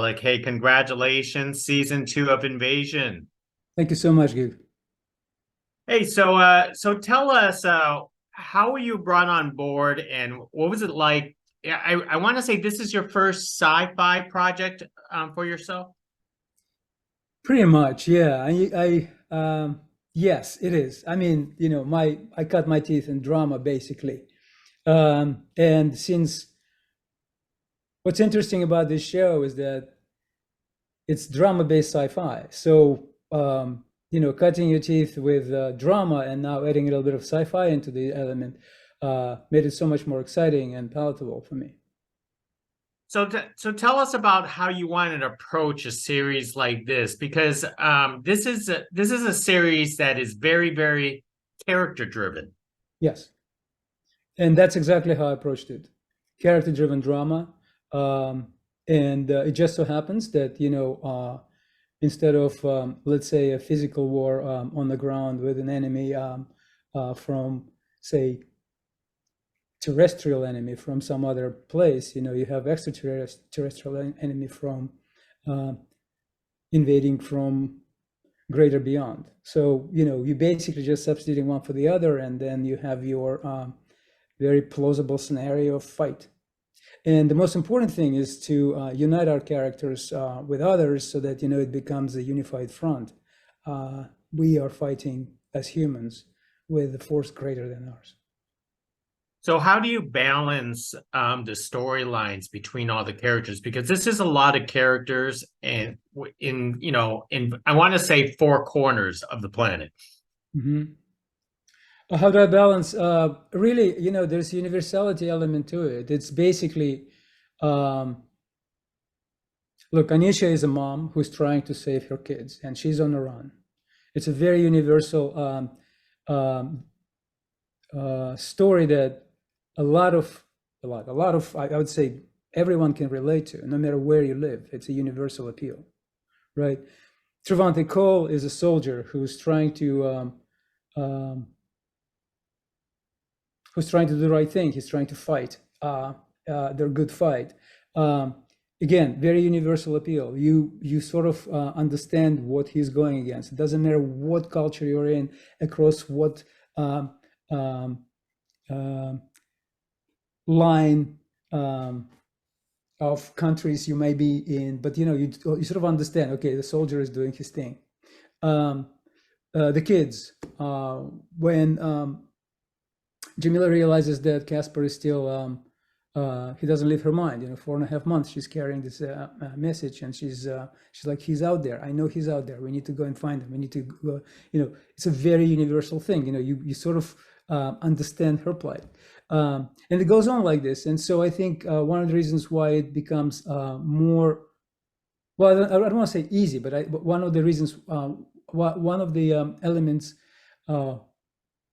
Alik. Hey, congratulations, season 2 of Invasion. Thank you so much, Gabe. Hey, so tell us, how were you brought on board, and what was it like? Yeah, I want to say this is your first sci-fi project for yourself. Pretty much, yeah. Yes, it is. I mean, I cut my teeth in drama basically. And since what's interesting about this show is that it's drama-based sci-fi. So, cutting your teeth with drama and now adding a little bit of sci-fi into the element made it so much more exciting and palatable for me. So tell us about how you want to approach a series like this, because this is a series that is very, very character driven. Yes. And that's exactly how I approached it. Character-driven drama. And it just so happens that, instead of, let's say, a physical war on the ground with an enemy from, say, terrestrial enemy from some other place, you have extraterrestrial enemy from invading from greater beyond. So, you basically just substituting one for the other, and then you have your very plausible scenario of fight. And the most important thing is to unite our characters with others so that, it becomes a unified front. We are fighting as humans with a force greater than ours. So how do you balance the storylines between all the characters? Because this is a lot of characters, and in I want to say 4 corners of the planet. Mm-hmm. How do I balance? Really, there's universality element to it. It's basically, look, Anisha is a mom who's trying to save her kids, and she's on the run. It's a very universal story that a lot of, I would say everyone can relate to, no matter where you live. It's a universal appeal, right? Trevante Cole is a soldier who's trying to do the right thing. He's trying to fight their good fight. Again, very universal appeal. You sort of understand what he's going against. It doesn't matter what culture you're in, across what line of countries you may be in, but you sort of understand, okay, the soldier is doing his thing. The kids, when Jamila realizes that Casper is still he doesn't leave her mind. 4.5 months she's carrying this message, and she's like, he's out there. I know he's out there. We need to go and find him. We need to go. It's a very universal thing. You sort of understand her plight, and it goes on like this. And so I think one of the reasons why it becomes more, well, I don't want to say easy, but one of the reasons, one of the elements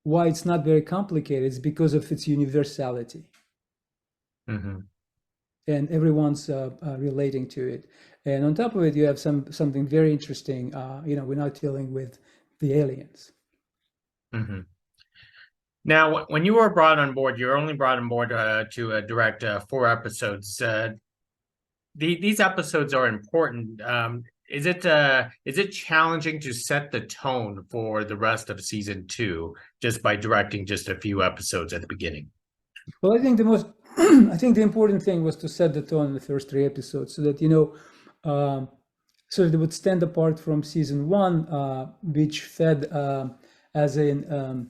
why it's not very complicated is because of its universality. Mm-hmm. And everyone's relating to it. And on top of it, you have something very interesting. We're not dealing with the aliens. Mm-hmm. Now, when you were brought on board, you were only brought on board to direct 4 episodes. These episodes are important. Is it challenging to set the tone for the rest of season 2 just by directing just a few episodes at the beginning? Well, I think the important thing was to set the tone in the first 3 episodes so that so they would stand apart from season 1, which fed as a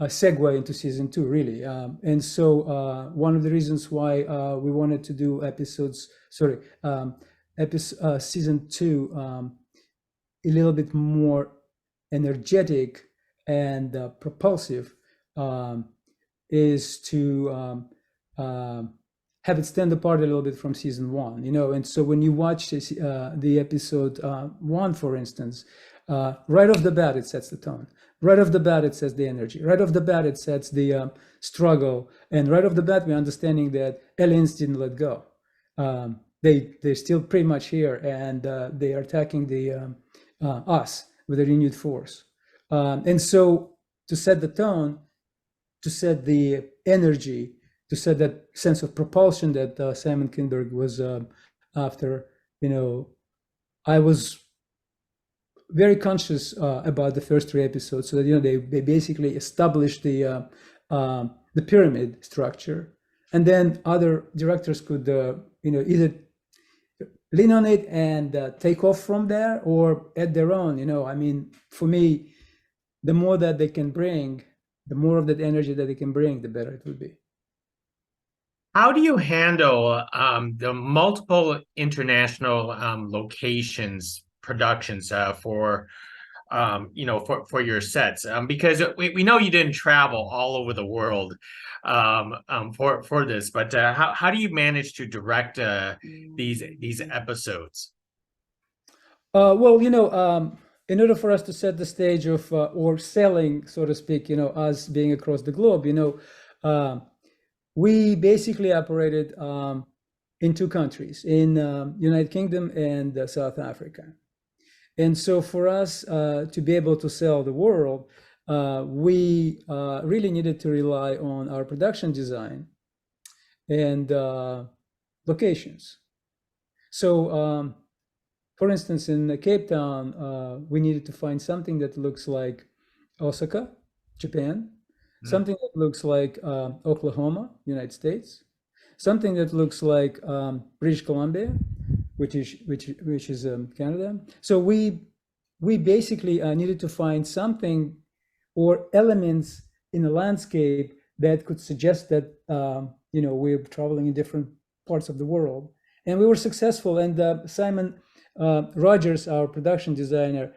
segue into season 2, really. And so one of the reasons why we wanted to do season 2 a little bit more energetic and propulsive is to have it stand apart a little bit from season 1, and so when you watch the episode 1, for instance, right off the bat, it sets the tone. Right off the bat, it sets the energy. Right off the bat, it sets the struggle. And right off the bat, we're understanding that aliens didn't let go. They're still pretty much here, and they are attacking us with a renewed force. And so to set the tone, to set the energy, to set that sense of propulsion that Simon Kinberg was after, you know, I was very conscious about the first 3 episodes, so that they basically established the pyramid structure, and then other directors could either lean on it and take off from there, or add their own. I mean, for me, the more that they can bring, the more of that energy that they can bring, the better it would be. How do you handle the multiple international locations productions for your sets? Because we know you didn't travel all over the world for this, but how do you manage to direct these episodes? Well, in order for us to set the stage of or selling, so to speak, us being across the globe, we basically operated in 2 countries, in United Kingdom and South Africa. And so for us to be able to sell the world, we really needed to rely on our production design and locations. So, for instance, in Cape Town, we needed to find something that looks like Osaka, Japan, something that looks like Oklahoma, United States, something that looks like British Columbia, which is Canada. So we basically needed to find something or elements in the landscape that could suggest that we're traveling in different parts of the world, and we were successful. And Simon Rogers, our production designer,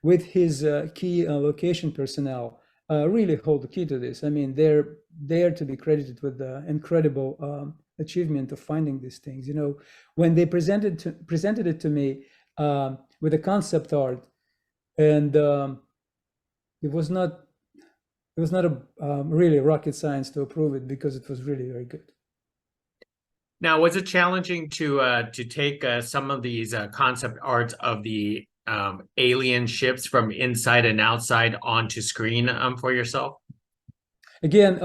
with his key location personnel, really hold the key to this. I mean, they're there to be credited with the incredible achievement of finding these things. When they presented it to me with a concept art, and it was not a really rocket science to approve it, because it was really very good. Now, was it challenging to take some of these concept arts of the alien ships from inside and outside onto screen for yourself? Again,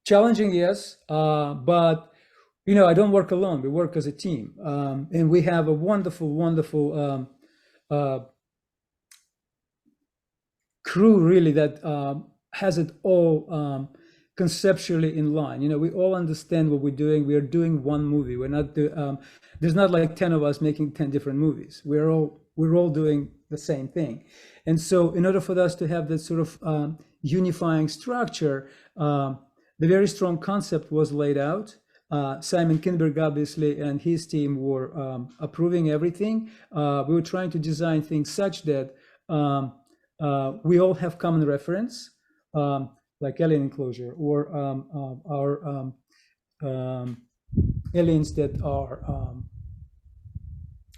challenging, yes, but I don't work alone. We work as a team, and we have a wonderful crew, really, that has it all conceptually in line. We all understand what we're doing. We are doing one movie. We're not there's not like 10 of us making 10 different movies. We're all doing the same thing. And so in order for us to have that sort of unifying structure, the very strong concept was laid out. Simon Kinberg, obviously, and his team were approving everything. We were trying to design things such that we all have common reference, like alien enclosure, or our aliens that are,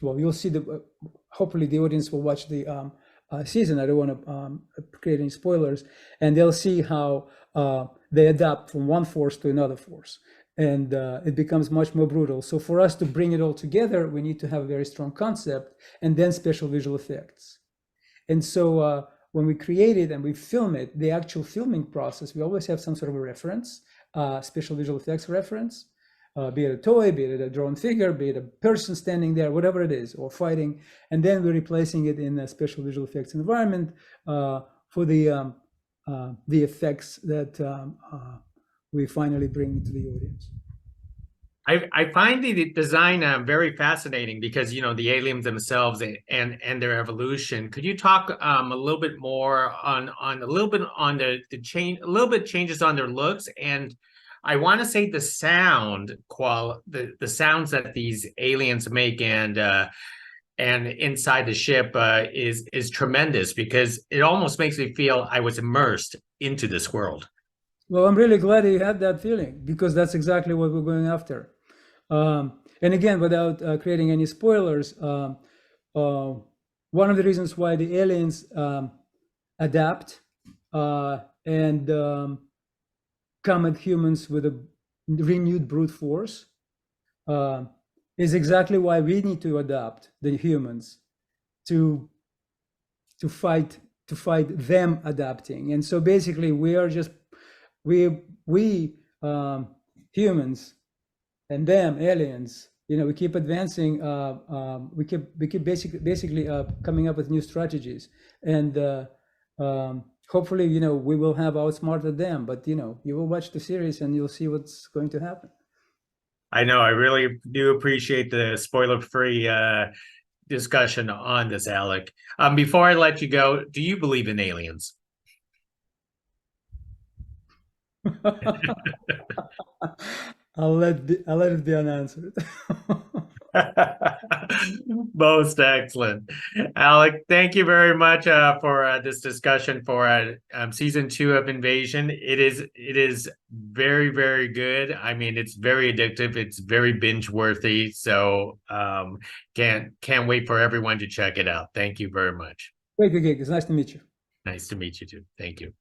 well, you'll see hopefully the audience will watch the season. I don't want to create any spoilers, and they'll see how they adapt from one force to another force, and it becomes much more brutal. So for us to bring it all together, we need to have a very strong concept and then special visual effects. And so when we create it and we film it, the actual filming process, we always have some sort of a reference, special visual effects reference, be it a toy, be it a drawn figure, be it a person standing there, whatever it is, or fighting. And then we're replacing it in a special visual effects environment for the effects that we finally bring to the audience. I find the design very fascinating, because the aliens themselves and their evolution. Could you talk a little bit more on a little bit on the change, a little bit changes on their looks, and I want to say the sound the sounds that these aliens make, and inside the ship is tremendous, because it almost makes me feel I was immersed into this world. Well, I'm really glad you had that feeling, because that's exactly what we're going after. And again, without creating any spoilers, one of the reasons why the aliens adapt and come at humans with a renewed brute force is exactly why we need to adapt the humans to fight them adapting. And so basically we are just we humans and them aliens we keep advancing. We keep basically coming up with new strategies, and hopefully, we will have outsmarted them. But you will watch the series and you'll see what's going to happen. I know. I really do appreciate the spoiler-free discussion on this, Alik. Before I let you go, do you believe in aliens? I'll let it be unanswered. Most excellent. Alik, thank you very much for this discussion for season 2 of Invasion. It is very, very good. I mean, it's very addictive. It's very binge worthy. So can't wait for everyone to check it out. Thank you very much. Great. It's nice to meet you. Nice to meet you too. Thank you.